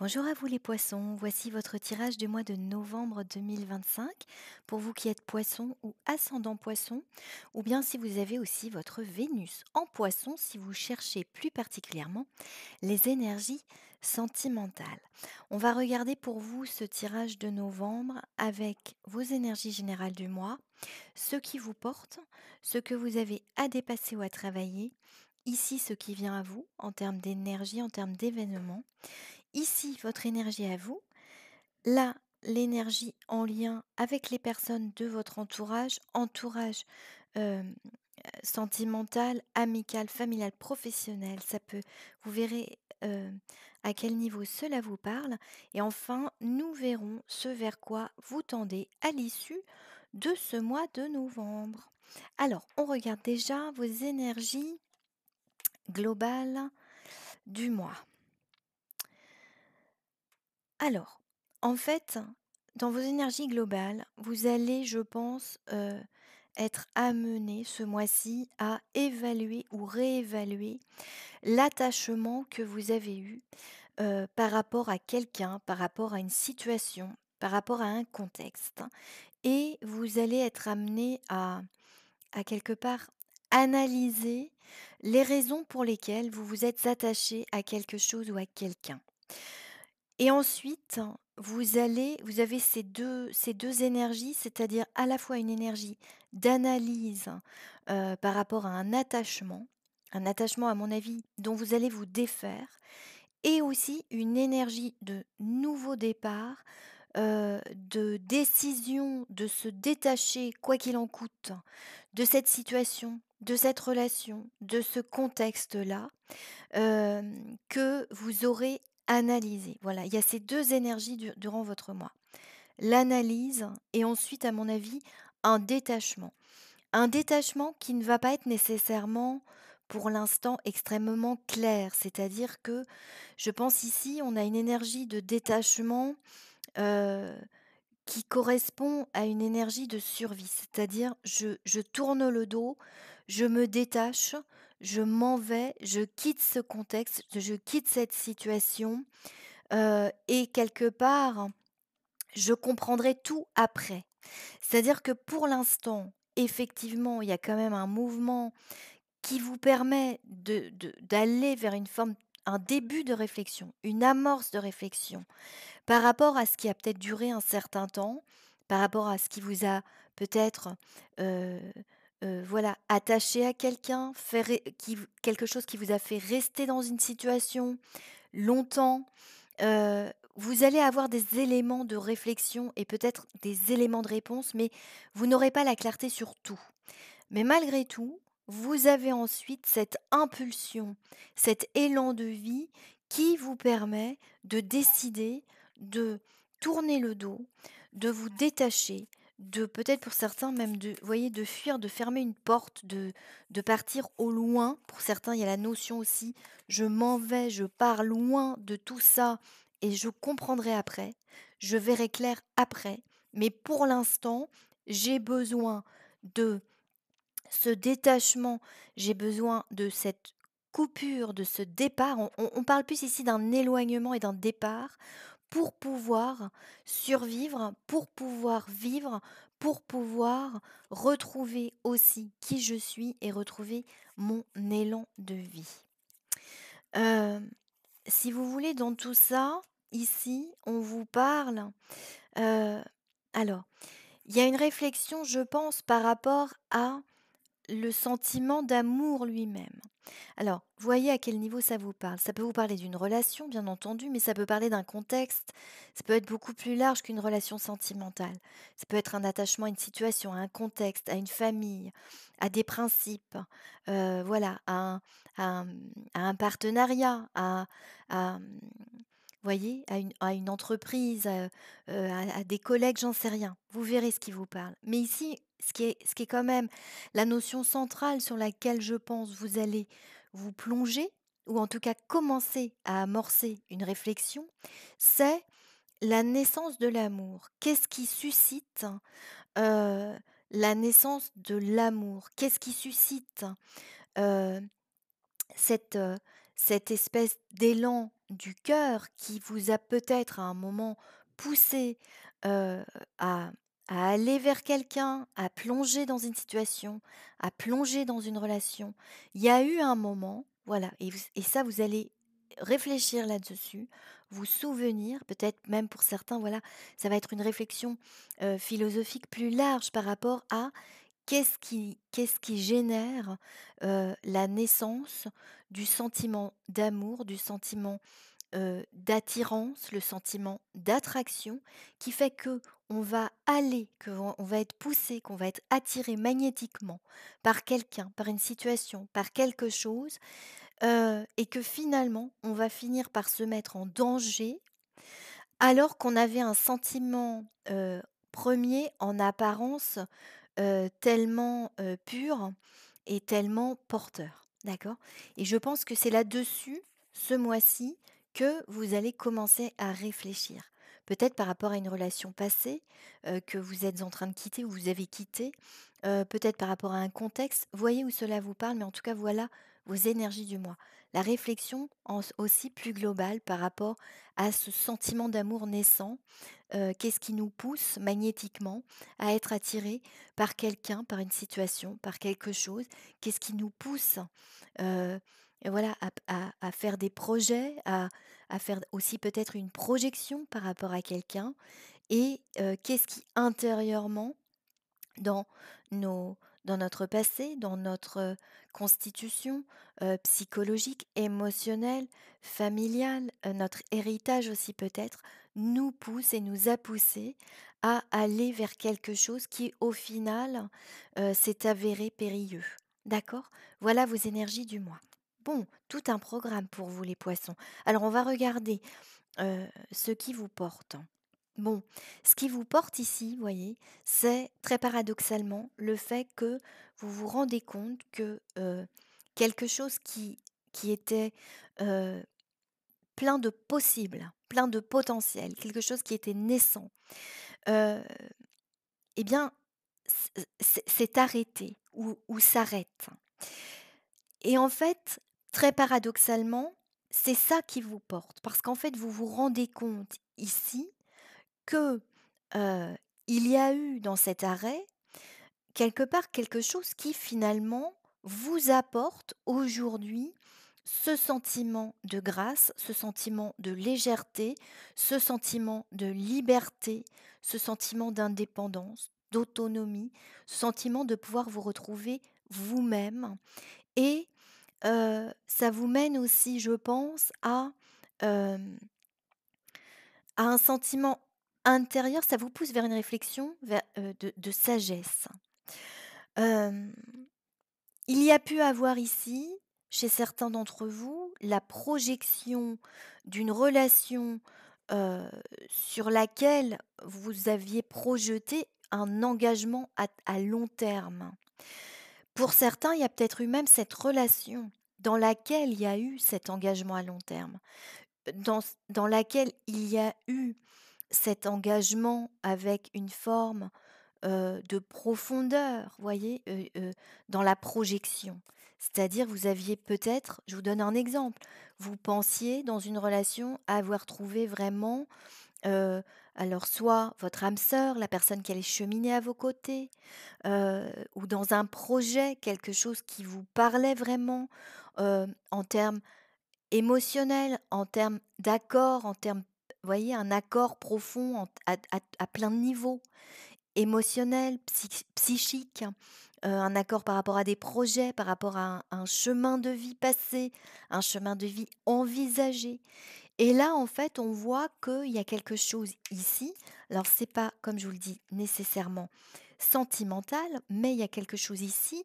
Bonjour à vous les poissons, voici votre tirage du mois de novembre 2025 pour vous qui êtes poisson ou ascendant poisson, ou bien si vous avez aussi votre Vénus en poisson si vous cherchez plus particulièrement les énergies sentimentales. On va regarder pour vous ce tirage de novembre avec vos énergies générales du mois, ce qui vous porte, ce que vous avez à dépasser ou à travailler, ici ce qui vient à vous en termes d'énergie, en termes d'événements. Ici, votre énergie à vous. Là, l'énergie en lien avec les personnes de votre entourage hem, sentimental, amical, familial, professionnel. Ça peut vous verrez, à quel niveau cela vous parle et enfin, nous verrons ce vers quoi vous tendez à l'issue de ce mois de novembre. Alors, on regarde déjà vos énergies globales du mois. Alors, en fait, dans vos énergies globales, vous allez, je pense, être amené ce mois-ci à évaluer ou réévaluer l'attachement que vous avez eu, par rapport à quelqu'un, par rapport à une situation, par rapport à un contexte et vous allez être amené à quelque part analyser les raisons pour lesquelles vous vous êtes attaché à quelque chose ou à quelqu'un. Et ensuite, vous avez ces deux énergies, c'est-à-dire à la fois une énergie d'analyse, par rapport à un attachement à mon avis dont vous allez vous défaire et aussi une énergie de nouveau départ, de décision de se détacher quoi qu'il en coûte de cette situation, de cette relation, de ce contexte-là, que vous aurez analysé. Voilà, il y a ces 2 énergies durant votre mois. L'analyse et ensuite, à mon avis, un détachement. Un détachement qui ne va pas être nécessairement, pour l'instant, extrêmement clair. C'est-à-dire que je pense ici, on a une énergie de détachement, heu, qui correspond à une énergie de survie. C'est-à-dire je tourne le dos, je me détache, je m'en vais, je quitte ce contexte, je quitte cette situation, et quelque part, je comprendrai tout après. C'est-à-dire que pour l'instant, effectivement, il y a quand même un mouvement qui vous permet d'aller vers une forme un début de réflexion, une amorce de réflexion par rapport à ce qui a peut-être duré un certain temps, par rapport à ce qui vous a peut-être, heu voilà, attaché à quelqu'un, fait ré qui v quelque chose qui vous a fait rester dans une situation longtemps, vous allez avoir des éléments de réflexion et peut-être des éléments de réponse, mais vous n'aurez pas la clarté sur tout. Mais malgré tout, vous avez ensuite cette impulsion, cet élan de vie qui vous permet de décider de tourner le dos, de vous détacher, de peut-être pour certains même de, vous voyez, de fuir, de fermer une porte, de partir au loin. Pour certains, il y a la notion aussi, je m'en vais, je pars loin de tout ça et je comprendrai après, je verrai clair après. Mais pour l'instant, j'ai besoin de ce détachement, j'ai besoin de cette coupure, de ce départ. On parle plus ici d'un éloignement et d'un départ pour pouvoir survivre, pour pouvoir vivre, pour pouvoir retrouver aussi qui je suis et retrouver mon élan de vie. Hem, si vous voulez, dans tout ça, ici, on vous parle, heu, alors, il y a une réflexion, je pense, par rapport à le sentiment d'amour lui-même. Alors, voyez à quel niveau ça vous parle. Ça peut vous parler d'une relation, bien entendu, mais ça peut parler d'un contexte. Ça peut être beaucoup plus large qu'une relation sentimentale. Ça peut être un attachement à une situation, à un contexte, à une famille, à des principes, voilà, à un partenariat, voyez, à une entreprise, à des collègues, j'en sais rien. Vous verrez ce qui vous parle. Mais ici, ce qui est quand même la notion centrale sur laquelle je pense vous allez vous plonger, ou en tout cas commencer à amorcer une réflexion, c'est la naissance de l'amour. Qu'est-ce qui suscite, heu, la naissance de l'amour? Qu'est-ce qui suscite, heu, cette, heu, cette espèce d'élan du cœur qui vous a peut-être à un moment poussé, heu, à aller vers quelqu'un, à plonger dans une situation, à plonger dans une relation. Il y a eu un moment, voilà, et ça vous allez réfléchir là-dessus, vous souvenir, peut-être même pour certains, voilà, ça va être une réflexion, philosophique plus large par rapport à qu'est-ce qui génère, la naissance du sentiment d'amour, du sentiment, d'attirance, le sentiment d'attraction qui fait que on va aller, qu'on va être poussé, qu'on va être attiré magnétiquement par quelqu'un, par une situation, par quelque chose, et que finalement on va finir par se mettre en danger alors qu'on avait un sentiment, 1 en apparence, tellement, pur et tellement porteur, d'accord? Et je pense que c'est là-dessus, ce mois-ci, que vous allez commencer à réfléchir. Peut-être par rapport à une relation passée, que vous êtes en train de quitter ou vous avez quitté, peut-être par rapport à un contexte. Voyez où cela vous parle, mais en tout cas, voilà vos énergies du mois. La réflexion aussi plus globale par rapport à ce sentiment d'amour naissant, qu'est-ce qui nous pousse magnétiquement à être attirés par quelqu'un, par une situation, par quelque chose? Qu'est-ce qui nous pousse, heu, et voilà, à faire des projets, à faire aussi peut-être une projection par rapport à quelqu'un? Et qu'est-ce qui intérieurement dans nos dans notre passé, dans notre, constitution, psychologique, émotionnelle, familiale, notre héritage aussi peut-être, nous pousse et nous a poussés à aller vers quelque chose qui au final, s'est avéré périlleux. D'accord? Voilà vos énergies du mois. Bon, tout un programme pour vous les poissons. Alors on va regarder, ce qui vous porte. Bon, ce qui vous porte ici, voyez, c'est très paradoxalement le fait que vous vous rendez compte que, quelque chose qui était, heu, plein de possibles, plein de potentiel, quelque chose qui était naissant, heu, et bien, s'est arrêté ou s'arrête. Et en fait, très paradoxalement, c'est ça qui vous porte parce qu'en fait, vous vous rendez compte ici que, heu, il y a eu dans cet arrêt, quelque part, quelque chose qui finalement vous apporte aujourd'hui ce sentiment de grâce, ce sentiment de légèreté, ce sentiment de liberté, ce sentiment d'indépendance, d'autonomie, ce sentiment de pouvoir vous retrouver vous-même et ça vous mène aussi, je pense, hem à un sentiment intérieur, ça vous pousse vers une réflexion de sagesse. Hem, il y a pu avoir ici, chez certains d'entre vous, la projection d'une relation, heu, sur laquelle vous aviez projeté un engagement à long terme. Pour certains, il y a peut-être eu même cette relation dans laquelle il y a eu cet engagement à long terme, dans laquelle il y a eu cet engagement avec une forme, de profondeur, voyez? Dans la projection. C'est-à-dire vous aviez peut-être je vous donne un exemple, vous pensiez dans une relation avoir trouvé vraiment, heu, alors soit votre âme sœur, la personne qui allait cheminer à vos côtés, ou dans un projet, quelque chose qui vous parlait vraiment, en termes émotionnels, en termes d'accord, en termes voyez, un accord profond à plein de niveaux, émotionnel, psychique, un accord par rapport à des projets, par rapport à un chemin de vie passé, un chemin de vie envisagé. Et là, en fait, on voit qu'il y a quelque chose ici. Alors, c'est pas, comme je vous le dis, nécessairement sentimental, mais il y a quelque chose ici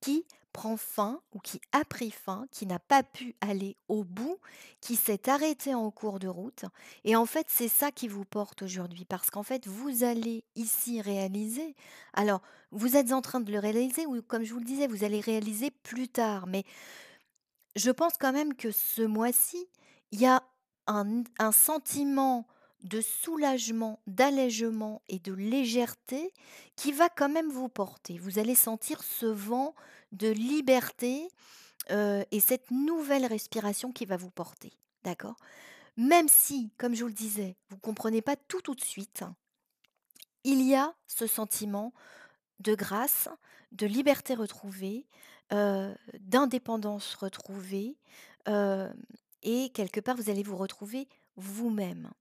qui prend fin ou qui a pris fin, qui n'a pas pu aller au bout, qui s'est arrêté en cours de route. Et en fait, c'est ça qui vous porte aujourd'hui, parce qu'en fait, vous allez ici réaliser. Alors, vous êtes en train de le réaliser, ou comme je vous le disais, vous allez réaliser plus tard. Mais je pense quand même que ce mois-ci, il y a un sentiment de soulagement, d'allègement et de légèreté qui va quand même vous porter. Vous allez sentir ce vent de liberté, et cette nouvelle respiration qui va vous porter, d'accord? Même si, comme je vous le disais, vous ne comprenez pas tout, tout de suite, il y a ce sentiment de grâce, de liberté retrouvée, d'indépendance retrouvée, hem et quelque part, vous allez vous retrouver vous-même.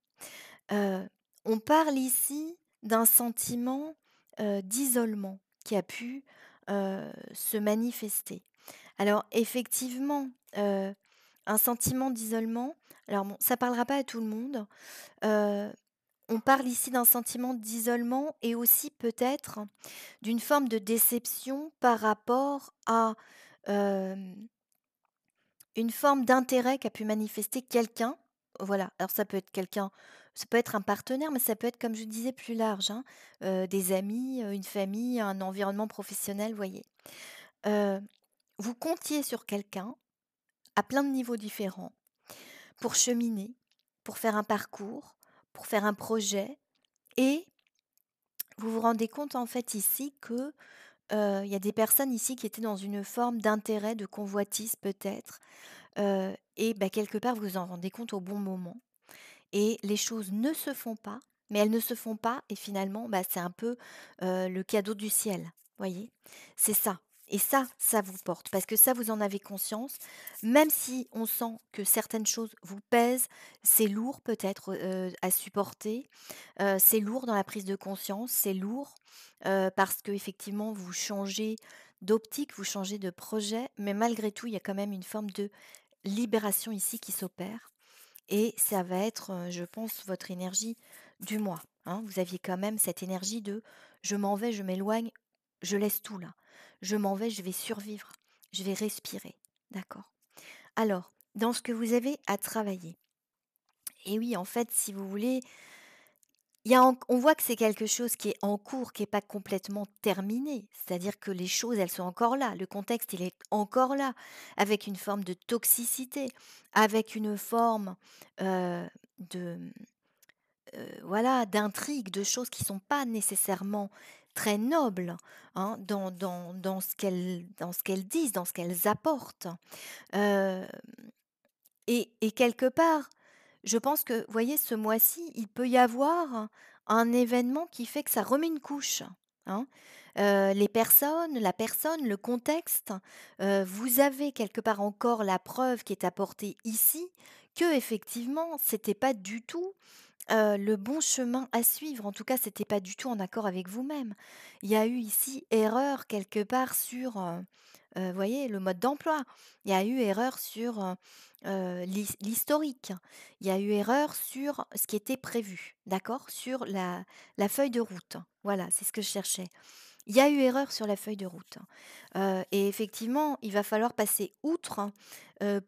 Heu, on parle ici d'un sentiment, d'isolement qui a pu, se manifester. Alors effectivement, un sentiment d'isolement, alors bon, ça parlera pas à tout le monde. Heu, on parle ici d'un sentiment d'isolement et aussi peut-être d'une forme de déception par rapport à, hem, une forme d'intérêt qu'a pu manifester quelqu'un. Voilà, alors ça peut être quelqu'un, ça peut être un partenaire, mais ça peut être, comme je disais, plus large, hein, des amis, une famille, un environnement professionnel, vous voyez? Heu, vous comptiez sur quelqu'un à plein de niveaux différents pour cheminer, pour faire un parcours, pour faire un projet et vous vous rendez compte, en fait, ici que, il y a des personnes ici qui étaient dans une forme d'intérêt, de convoitise peut-être, et bah, quelque part, vous vous en rendez compte au bon moment et les choses ne se font pas, mais elles ne se font pas et finalement, bah, c'est un peu, le cadeau du ciel, voyez? C'est ça et ça vous porte parce que ça, vous en avez conscience, même si on sent que certaines choses vous pèsent, c'est lourd peut-être, à supporter, c'est lourd dans la prise de conscience, c'est lourd, parce qu'effectivement vous changez d'optique, vous changez de projet, mais malgré tout, il y a quand même une forme de libération ici qui s'opère et ça va être, je pense, votre énergie du mois, hein. Vous aviez quand même cette énergie de: «Je m'en vais, je m'éloigne, je laisse tout là. Je m'en vais, je vais survivre, je vais respirer». D'accord? Alors, dans ce que vous avez à travailler et oui, en fait, si vous voulez, il y a on voit que c'est quelque chose qui est en cours, qui est pas complètement terminé. C'est-à-dire que les choses, elles sont encore là. Le contexte, il est encore là, avec une forme de toxicité, avec une forme, de, voilà, d'intrigue, de choses qui sont pas nécessairement très nobles, hein, dans ce qu'elles disent, dans ce qu'elles apportent. Heu et quelque part, je pense que, vous voyez, ce mois-ci, il peut y avoir un événement qui fait que ça remet une couche, hein. Les personnes, la personne, le contexte, vous avez quelque part encore la preuve qui est apportée ici que effectivement, c'était pas du tout, le bon chemin à suivre. En tout cas, c'était pas du tout en accord avec vous-même. Il y a eu ici erreur quelque part sur, vous voyez, le mode d'emploi. Il y a eu erreur sur, l'historique. Il y a eu erreur sur ce qui était prévu, d'accord? Sur la feuille de route. Voilà, c'est ce que je cherchais. Il y a eu erreur sur la feuille de route, et effectivement, il va falloir passer outre,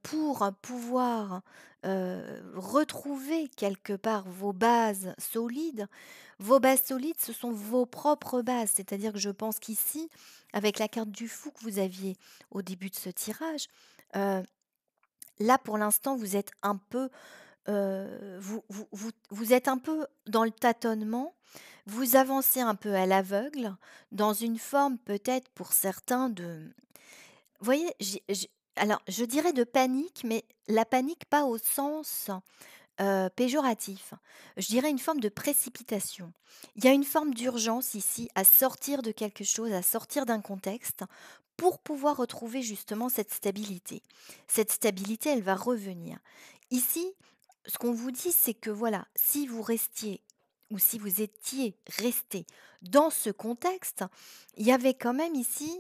pour pouvoir, retrouver quelque part vos bases solides. Vos bases solides, ce sont vos propres bases. C'est-à-dire que je pense qu'ici, avec la carte du fou que vous aviez au début de ce tirage, heu, là, pour l'instant, vous êtes un peu, vous êtes un peu dans le tâtonnement, vous avancez un peu à l'aveugle, dans une forme peut-être pour certains de, vous voyez, j'ai alors je dirais de panique, mais la panique pas au sens, péjoratif. Je dirais une forme de précipitation. Il y a une forme d'urgence ici à sortir de quelque chose, à sortir d'un contexte pour pouvoir retrouver justement cette stabilité. Cette stabilité, elle va revenir. Ici, ce qu'on vous dit, c'est que voilà, si vous restiez ou si vous étiez resté dans ce contexte, il y avait quand même ici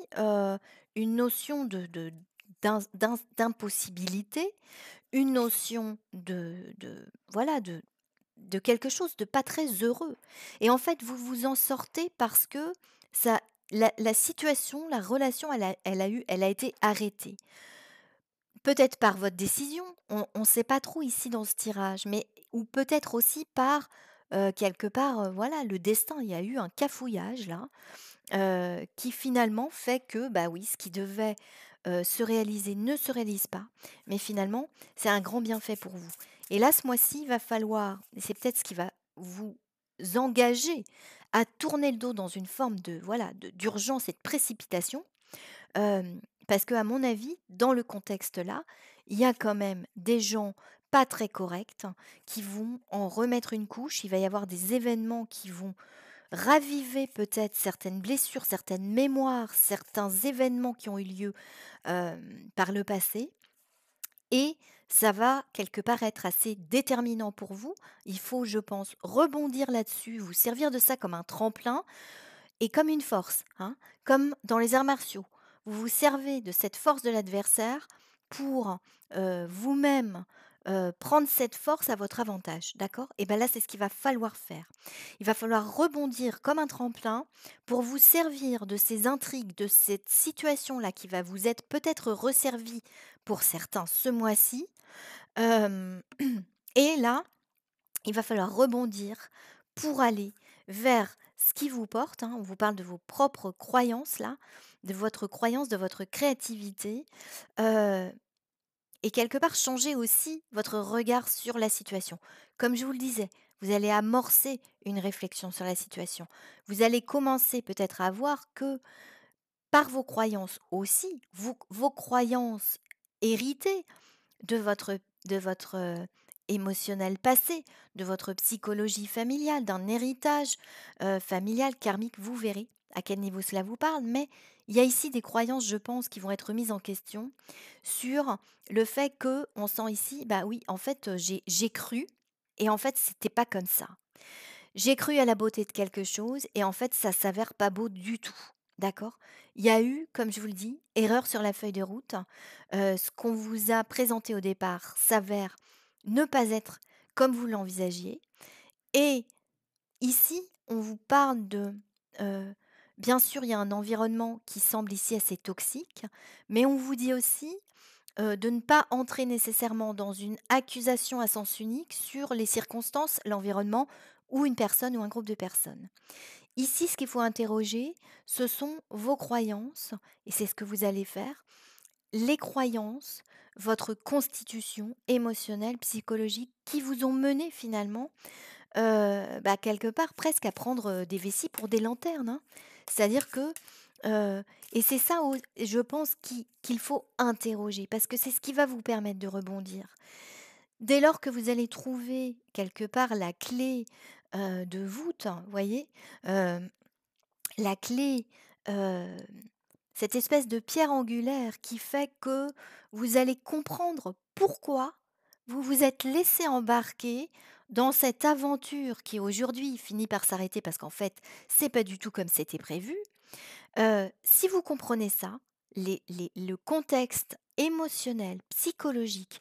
une notion d'impossibilité, une notion voilà, de quelque chose de pas très heureux et en fait, vous vous en sortez parce que ça la situation, la relation, elle a été arrêtée. Peut-être par votre décision, on sait pas trop ici dans ce tirage, mais ou peut-être aussi par, quelque part, voilà, le destin. Il y a eu un cafouillage là, qui finalement fait que, bah, oui, ce qui devait, se réaliser ne se réalise pas. Mais finalement, c'est un grand bienfait pour vous. Et là, ce mois-ci, il va falloir et c'est peut-être ce qui va vous engager à tourner le dos dans une forme de, voilà, d'urgence et de précipitation, Parce que à mon avis, dans le contexte là, il y a quand même des gens pas très corrects qui vont en remettre une couche. Il va y avoir des événements qui vont raviver peut-être certaines blessures, certaines mémoires, certains événements qui ont eu lieu, par le passé, et ça va quelque part être assez déterminant pour vous. Il faut, je pense, rebondir là-dessus, vous servir de ça comme un tremplin et comme une force, hein, comme dans les arts martiaux. Vous vous servez de cette force de l'adversaire pour, vous-même, prendre cette force à votre avantage, d'accord? Et ben là, c'est ce qu'il va falloir faire. Il va falloir rebondir comme un tremplin pour vous servir de ces intrigues, de cette situation-là qui va vous être peut-être resservie pour certains ce mois-ci, hem et là, il va falloir rebondir pour aller vers ce qui vous porte, hein. On vous parle de vos propres croyances là, de votre croyance, de votre créativité, heu et quelque part changer aussi votre regard sur la situation. Comme je vous le disais, vous allez amorcer une réflexion sur la situation. Vous allez commencer peut-être à voir que par vos croyances aussi, vos croyances héritées de votre émotionnel passé, de votre psychologie familiale, d'un héritage, familial, karmique, vous verrez à quel niveau cela vous parle. Mais il y a ici des croyances, je pense, qui vont être mises en question sur le fait que on sent ici, bah oui, en fait, j'ai cru et en fait, c'était pas comme ça. J'ai cru à la beauté de quelque chose et en fait, ça s'avère pas beau du tout. D'accord? Il y a eu, comme je vous le dis, erreur sur la feuille de route. Ce qu'on vous a présenté au départ s'avère ne pas être comme vous l'envisagiez. Et ici, on vous parle de, heu, bien sûr, il y a un environnement qui semble ici assez toxique, mais on vous dit aussi, de ne pas entrer nécessairement dans une accusation à sens unique sur les circonstances, l'environnement ou une personne ou un groupe de personnes. Ici, ce qu'il faut interroger, ce sont vos croyances et c'est ce que vous allez faire. Les croyances, votre constitution émotionnelle, psychologique qui vous ont mené finalement, bah, quelque part presque à prendre, des vessies pour des lanternes, hein. C'est-à-dire que, heu et c'est ça au je pense qu'il faut interroger parce que c'est ce qui va vous permettre de rebondir. Dès lors que vous allez trouver quelque part la clé, de voûte, hein, vous voyez? Hem, la clé, hem, cette espèce de pierre angulaire qui fait que vous allez comprendre pourquoi vous vous êtes laissé embarquer dans cette aventure qui aujourd'hui finit par s'arrêter parce qu'en fait, c'est pas du tout comme c'était prévu. Si vous comprenez ça, le contexte émotionnel, psychologique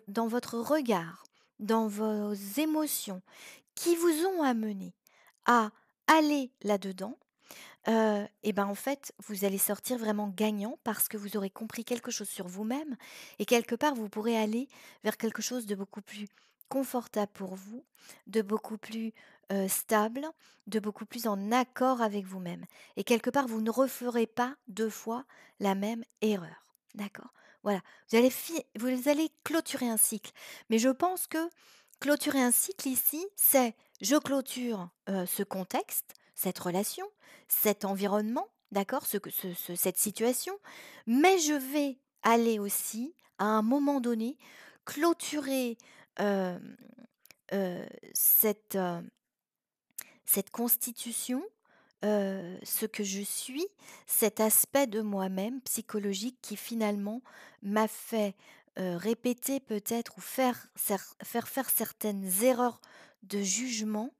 dans votre regard, dans vos émotions qui vous ont amené à aller là-dedans, et ben, en fait, vous allez sortir vraiment gagnant parce que vous aurez compris quelque chose sur vous-même et quelque part, vous pourrez aller vers quelque chose de beaucoup plus confortable pour vous, de beaucoup plus, stable, de beaucoup plus en accord avec vous-même et quelque part, vous ne referez pas 2 fois la même erreur. D'accord? Voilà, vous allez clôturer un cycle. Mais je pense que clôturer un cycle ici, c'est je clôture, ce contexte, cette relation, cet environnement, d'accord? Cette situation, mais je vais aller aussi, à un moment donné, clôturer, hem, cette, cette constitution, ce que je suis, cet aspect de moi-même psychologique qui finalement m'a fait, répéter peut-être ou faire certaines erreurs de jugement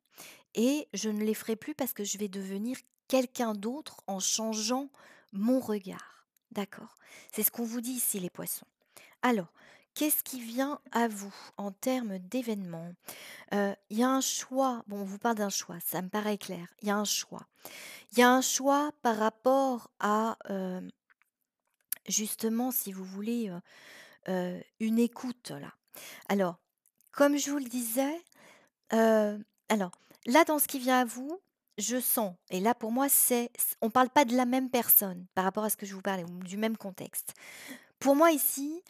et je ne les ferai plus parce que je vais devenir quelqu'un d'autre en changeant mon regard. D'accord? C'est ce qu'on vous dit ici les poissons. Alors, qu'est-ce qui vient à vous en termes d'événements? Il y a un choix, bon on vous parle d'un choix, ça me paraît clair. Il y a un choix. Il y a un choix par rapport à, justement si vous voulez, une écoute là. Alors, comme je vous le disais, alors, là, dans ce qui vient à vous, je sens et là, pour moi, on parle pas de la même personne par rapport à ce que je vous parlais ou du même contexte. Pour moi, ici,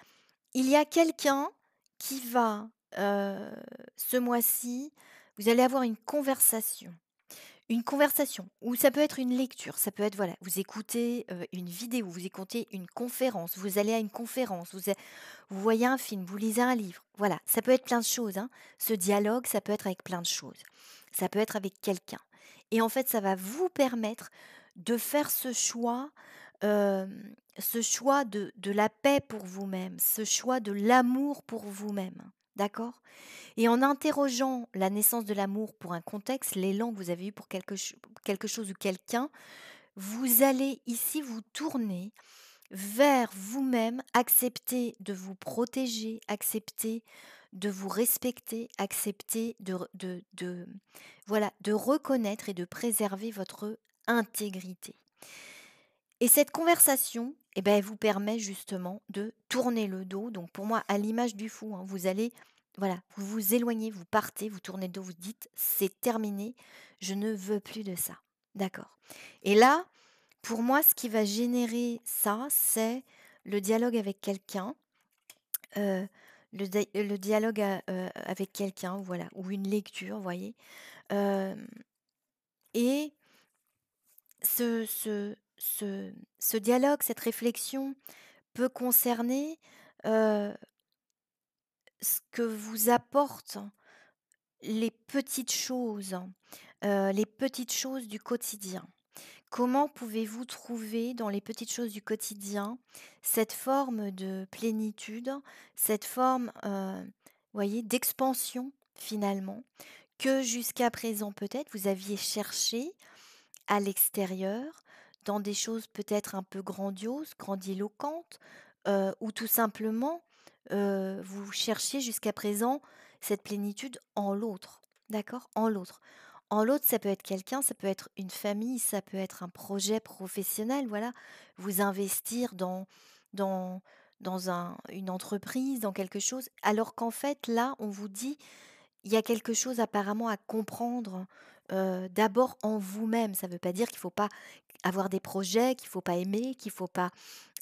il y a quelqu'un qui va, ce mois-ci, vous allez avoir une conversation. Une conversation ou ça peut être une lecture, ça peut être, voilà, vous écoutez, une vidéo, vous écoutez une conférence, vous allez à une conférence, vous voyez un film, vous lisez un livre. Voilà, ça peut être plein de choses, hein. Ce dialogue, ça peut être avec plein de choses. Ça peut être avec quelqu'un et en fait, ça va vous permettre de faire ce choix de la paix pour vous-même, ce choix de l'amour pour vous-même, d'accord? Et en interrogeant la naissance de l'amour pour un contexte, l'élan que vous avez eu pour quelque chose ou quelqu'un, vous allez ici vous tourner vers vous-même, accepter de vous protéger, accepter de vous respecter, accepter voilà, de reconnaître et de préserver votre intégrité. Et cette conversation, eh ben, elle vous permet justement de tourner le dos. Donc pour moi, à l'image du fou, hein, vous allez, voilà, vous vous éloignez, vous partez, vous tournez le dos, vous dites, c'est terminé, je ne veux plus de ça. D'accord. Et là, pour moi, ce qui va générer ça, c'est le dialogue avec quelqu'un, euh, le dialogue avec quelqu'un, voilà, ou une lecture, vous voyez. Euh, et ce dialogue, cette réflexion peut concerner, heu, ce que vous apportent les petites choses du quotidien. Comment pouvez-vous trouver dans les petites choses du quotidien cette forme de plénitude, cette forme, voyez, d'expansion finalement, que jusqu'à présent peut-être vous aviez cherché à l'extérieur, dans des choses peut-être un peu grandioses, grandiloquentes, ou tout simplement, vous cherchiez jusqu'à présent cette plénitude en l'autre, d'accord? En l'autre. En l'autre, ça peut être quelqu'un, ça peut être une famille, ça peut être un projet professionnel, voilà. Vous investir dans une entreprise, dans quelque chose, alors qu'en fait, là, on vous dit il y a quelque chose apparemment à comprendre, d'abord en vous-même. Ça ne veut pas dire qu'il ne faut pas avoir des projets, qu'il ne faut pas aimer, qu'il ne faut pas,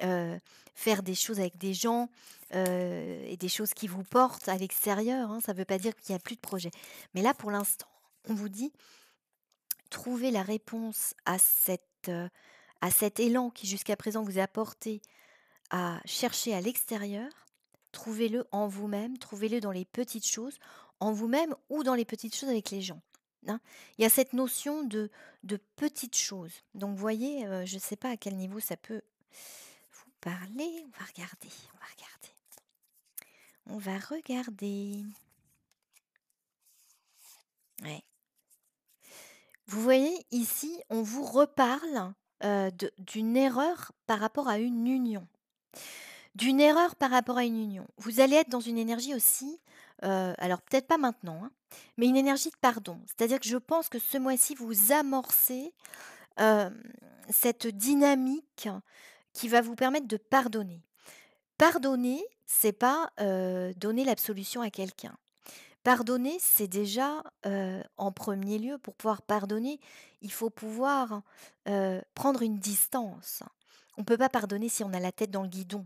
heu, faire des choses avec des gens, et des choses qui vous portent à l'extérieur, hein. Ça ne veut pas dire qu'il y a plus de projets. Mais là, pour l'instant, on vous dit: «Trouvez la réponse à cet élan qui jusqu'à présent vous a porté à chercher à l'extérieur, trouvez-le en vous-même, trouvez-le dans les petites choses, en vous-même ou dans les petites choses avec les gens, hein. Il y a cette notion de petites choses. Donc vous voyez, je ne sais pas à quel niveau ça peut vous parler. On va regarder, on va regarder. On va regarder. Ouais. Vous voyez, ici, on vous reparle, d'une erreur par rapport à une union. D'une erreur par rapport à une union. Vous allez être dans une énergie aussi, alors peut-être pas maintenant, hein, mais une énergie de pardon. C'est-à-dire que je pense que ce mois-ci, vous amorcez, hem, cette dynamique qui va vous permettre de pardonner. Pardonner, c'est pas, donner l'absolution à quelqu'un. Pardonner, c'est déjà, en premier lieu, pour pouvoir pardonner, il faut pouvoir, prendre une distance. On ne peut pas pardonner si on a la tête dans le guidon.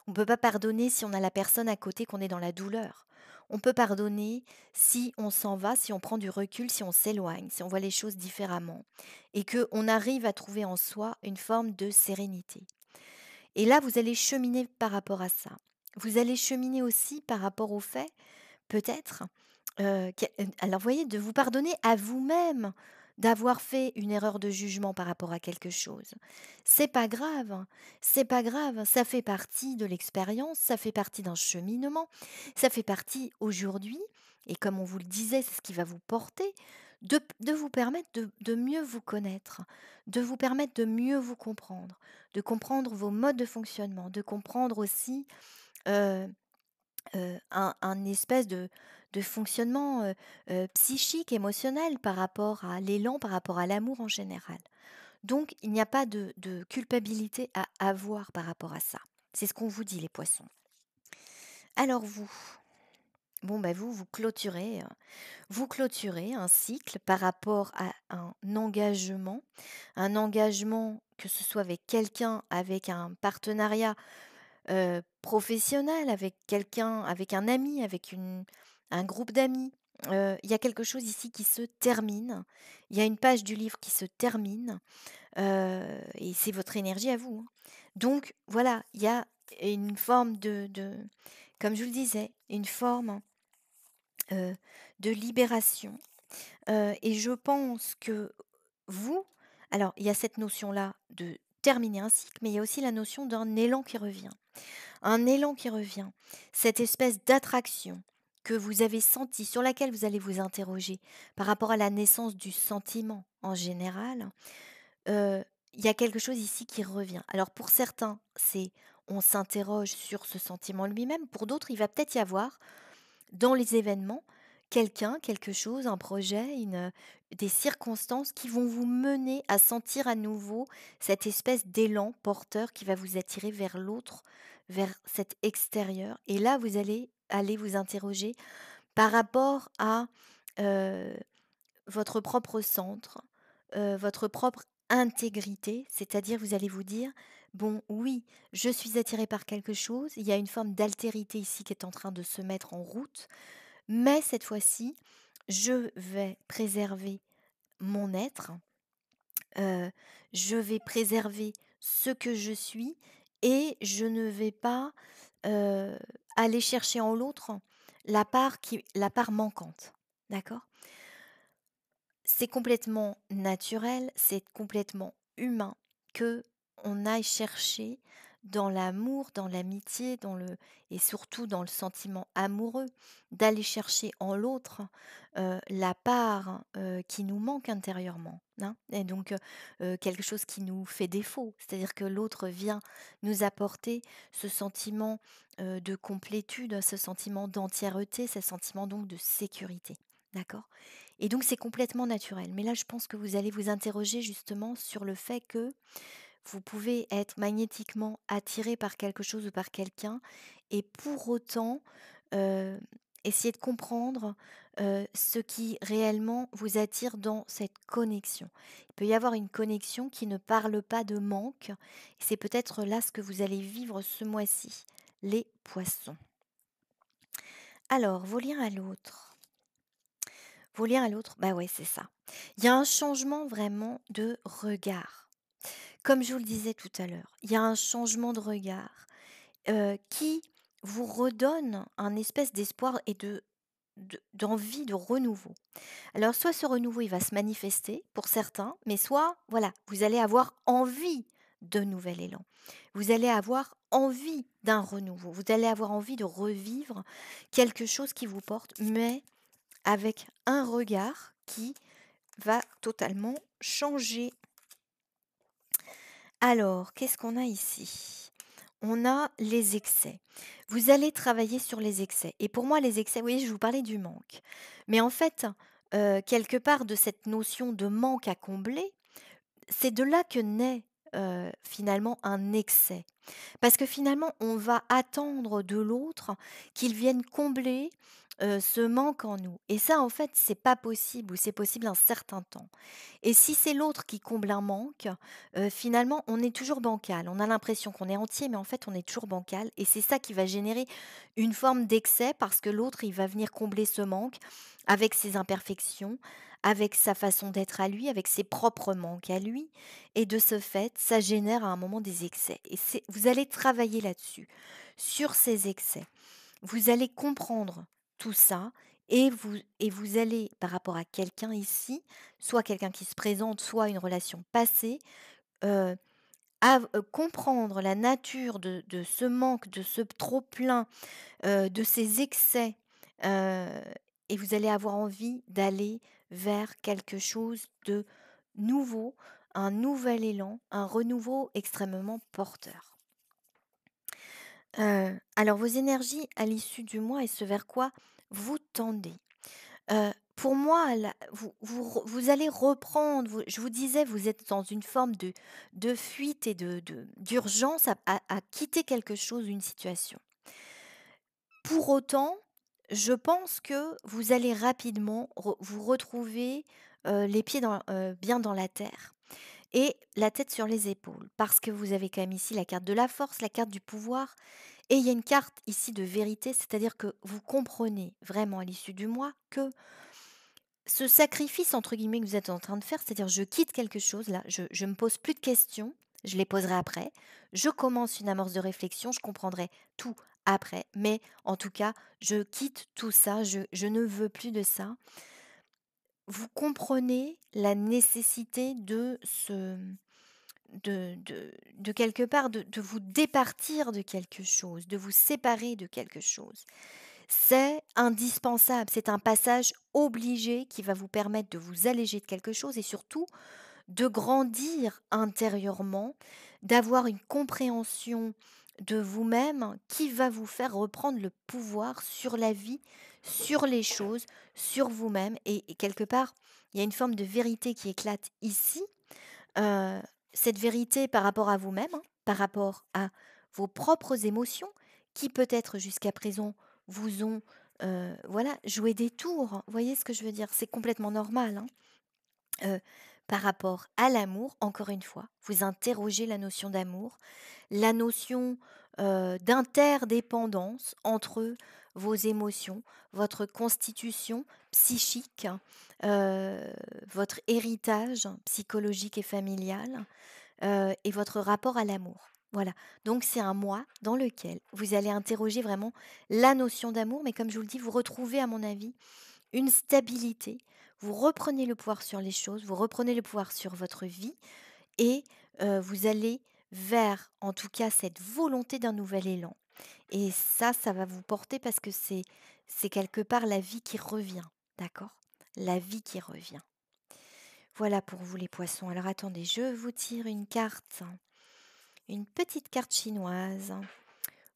On ne peut pas pardonner si on a la personne à côté, qu'on est dans la douleur. On peut pardonner si on s'en va, si on prend du recul, si on s'éloigne, si on voit les choses différemment et qu'on arrive à trouver en soi une forme de sérénité. Et là, vous allez cheminer par rapport à ça. Vous allez cheminer aussi par rapport au fait, peut-être, alors vous voyez, de vous pardonner à vous-même d'avoir fait une erreur de jugement par rapport à quelque chose. C'est pas grave, hein, c'est pas grave, ça fait partie de l'expérience, ça fait partie d'un cheminement, ça fait partie aujourd'hui, et comme on vous le disait, c'est ce qui va vous porter, de vous permettre de mieux vous connaître, de vous permettre de mieux vous comprendre, de comprendre vos modes de fonctionnement, de comprendre aussi, heu un espèce de fonctionnement, psychique, émotionnel par rapport à l'élan, par rapport à l'amour en général. Donc il n'y a pas de culpabilité à avoir par rapport à ça. C'est ce qu'on vous dit les poissons. Alors vous, bon bah vous clôturez un cycle par rapport à un engagement que ce soit avec quelqu'un, avec un partenariat professionnel, avec quelqu'un, avec un ami, avec un groupe d'amis, il y a quelque chose ici qui se termine. Il y a une page du livre qui se termine, et c'est votre énergie à vous, hein. Donc voilà, il y a une forme de comme je vous le disais, une forme, heu, de libération, et je pense que vous alors il y a cette notion-là de terminer un cycle, mais il y a aussi la notion d'un élan qui revient. Un élan qui revient, cette espèce d'attraction que vous avez sentie, sur laquelle vous allez vous interroger par rapport à la naissance du sentiment en général, heu, il y a quelque chose ici qui revient. Alors pour certains, c'est on s'interroge sur ce sentiment lui-même, pour d'autres, il va peut-être y avoir dans les événements, quelqu'un, quelque chose, un projet, des circonstances qui vont vous mener à sentir à nouveau cette espèce d'élan porteur qui va vous attirer vers l'autre, vers cet extérieur. Et là, vous allez aller vous interroger par rapport à euh, votre propre centre, votre propre intégrité, c'est-à-dire vous allez vous dire, bon oui, je suis attiré par quelque chose, il y a une forme d'altérité ici qui est en train de se mettre en route, mais cette fois-ci, je vais préserver mon être, heu, je vais préserver ce que je suis et je ne vais pas, heu, aller chercher en l'autre la part manquante. D'accord? C'est complètement naturel, c'est complètement humain que on aille chercher dans l'amour, dans l'amitié, dans le et surtout dans le sentiment amoureux, d'aller chercher en l'autre, la part, qui nous manque intérieurement, hein. Et donc, quelque chose qui nous fait défaut. C'est-à-dire que l'autre vient nous apporter ce sentiment, de complétude, ce sentiment d'entièreté, ce sentiment donc de sécurité. D'accord? Et donc c'est complètement naturel. Mais là, je pense que vous allez vous interroger justement sur le fait que vous pouvez être magnétiquement attiré par quelque chose ou par quelqu'un et pour autant, heu, essayer de comprendre, ce qui réellement vous attire dans cette connexion. Il peut y avoir une connexion qui ne parle pas de manque. C'est peut-être là ce que vous allez vivre ce mois-ci, les poissons. Alors, vos liens à l'autre. Vos liens à l'autre, bah ouais, c'est ça. Il y a un changement vraiment de regard. Comme je vous le disais tout à l'heure, il y a un changement de regard qui vous redonne un espèce d'espoir et d'envie de renouveau. Alors, soit ce renouveau, il va se manifester pour certains, mais soit, voilà, vous allez avoir envie de nouvel élan. Vous allez avoir envie d'un renouveau. Vous allez avoir envie de revivre quelque chose qui vous porte, mais avec un regard qui va totalement changer. Alors, qu'est-ce qu'on a ici? On a les excès. Vous allez travailler sur les excès. Et pour moi, les excès, oui, je vous parlais du manque. Mais en fait, quelque part de cette notion de manque à combler, c'est de là que naît finalement un excès. Parce que finalement, on va attendre de l'autre qu'il vienne combler, ce manque en nous et ça, en fait, c'est pas possible ou c'est possible un certain temps et si c'est l'autre qui comble un manque, finalement, on est toujours bancal. On a l'impression qu'on est entier, mais en fait, on est toujours bancal et c'est ça qui va générer une forme d'excès parce que l'autre, il va venir combler ce manque avec ses imperfections, avec sa façon d'être à lui, avec ses propres manques à lui et de ce fait, ça génère à un moment des excès et c'est vous allez travailler là-dessus, sur ces excès. Vous allez comprendre tout ça et vous allez, par rapport à quelqu'un ici, soit quelqu'un qui se présente, soit une relation passée, heu, comprendre la nature de ce manque, de ce trop plein, de ces excès, heu et vous allez avoir envie d'aller vers quelque chose de nouveau, un nouvel élan, un renouveau extrêmement porteur. Alors vos énergies à l'issue du mois et ce vers quoi vous tendez. Pour moi, la vous allez reprendre, je vous disais, vous êtes dans une forme de fuite et d'urgence à quitter quelque chose, une situation. Pour autant, je pense que vous allez rapidement vous retrouver, les pieds bien dans la terre et la tête sur les épaules. Parce que vous avez quand même ici la carte de la force, la carte du pouvoir Et il y a une carte ici de vérité, c'est-à-dire que vous comprenez vraiment à l'issue du mois que ce «sacrifice» entre guillemets que vous êtes en train de faire, c'est-à-dire je quitte quelque chose là, je me pose plus de questions, je les poserai après. Je commence une amorce de réflexion, je comprendrai tout après, mais en tout cas, je quitte tout ça, je ne veux plus de ça. Vous comprenez la nécessité de ce de quelque part de vous départir de quelque chose, de vous séparer de quelque chose. C'est indispensable, c'est un passage obligé qui va vous permettre de vous alléger de quelque chose et surtout de grandir intérieurement, d'avoir une compréhension de vous-même qui va vous faire reprendre le pouvoir sur la vie, sur les choses, sur vous-même et quelque part, il y a une forme de vérité qui éclate ici. Heu, cette vérité par rapport à vous-même, hein, par rapport à vos propres émotions qui peut-être jusqu'à présent vous ont, voilà, joué des tours. Vous voyez ce que je veux dire? C'est complètement normal, hein. Heu, par rapport à l'amour, encore une fois, vous interrogez la notion d'amour, la notion, d'interdépendance entre vos émotions, votre constitution psychique, heu, votre héritage psychologique et familial, et votre rapport à l'amour. Voilà, donc c'est un mois dans lequel vous allez interroger vraiment la notion d'amour, mais comme je vous le dis, vous retrouvez à mon avis une stabilité, vous reprenez le pouvoir sur les choses, vous reprenez le pouvoir sur votre vie et vous allez vers, en tout cas, cette volonté d'un nouvel élan et ça va vous porter parce que c'est quelque part la vie qui revient, d'accord? La vie qui revient. Voilà pour vous les poissons. Alors attendez, je vous tire une petite carte chinoise.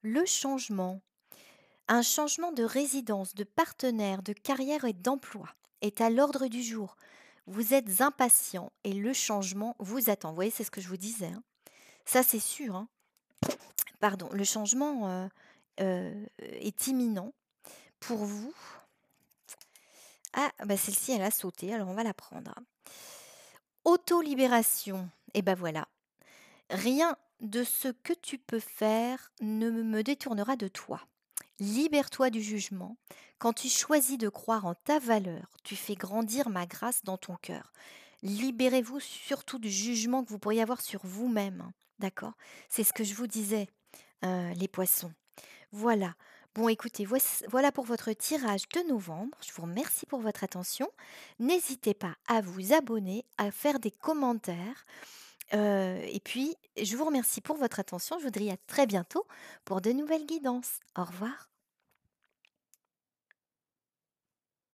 Le changement. Un changement de résidence, de partenaire, de carrière et d'emploi est à l'ordre du jour. Vous êtes impatient et le changement vous attend. Vous voyez, c'est ce que je vous disais, hein. Ça, c'est sûr, hein. Pardon, le changement est imminent pour vous. Ah, bah celle-ci, elle a sauté, alors on va la prendre. Auto-libération. Et ben voilà. Rien de ce que tu peux faire ne me détournera de toi. Libère-toi du jugement. Quand tu choisis de croire en ta valeur, tu fais grandir ma grâce dans ton cœur. Libérez-vous surtout du jugement que vous pourriez avoir sur vous-même, hein, d'accord? C'est ce que je vous disais, les poissons. Voilà. Bon, écoutez, voilà pour votre tirage de novembre. Je vous remercie pour votre attention. N'hésitez pas à vous abonner, à faire des commentaires. Et puis, je vous remercie pour votre attention. Je vous dis à très bientôt pour de nouvelles guidances. Au revoir.